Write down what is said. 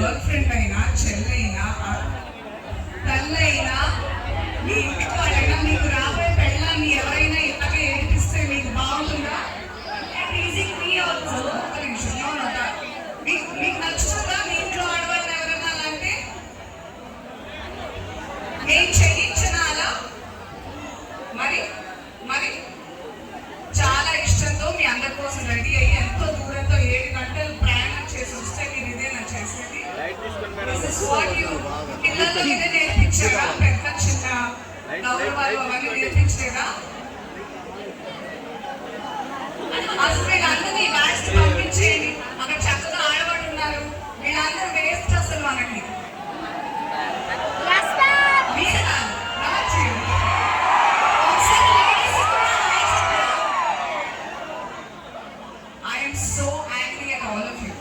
Girl friend అయినా, చెల్లైనా, తల్లైనా, మీ ఇంటికి వాళ్ళైనా మీకు రాబోయే పెళ్ళాన్ని ఎవరైనా ఇలాగే ఏడిపిస్తే మీకు బాగుంటుందా? మీకు నచ్చుతుందా? మీ ఇంట్లో ఆడవాళ్ళు ఎవరన్నా అలా అంటే నేను చేయించనా అలా? మరి మరి చాలా ఇష్టంతో మీ అందరి కోసం రెడీ అయ్యి ఎంతో దూరంతో 7 గంటలు ప్రయాణం చేసి వస్తే మీరు ఇదేనా చేసేది? పిల్లల్లో ఇదే నేర్పించారా? పెద్ద చిన్న గౌరవాలు అవన్నీ నేర్పించలేదా? అసలు వీళ్ళందరినీ బ్యాచ్ పంపించేయండి. అక్కడ చక్కగా ఆడవాళ్ళు ఉన్నారు, వీళ్ళందరూ వేస్ట్ అసలు మనకి. I am so angry at all of you.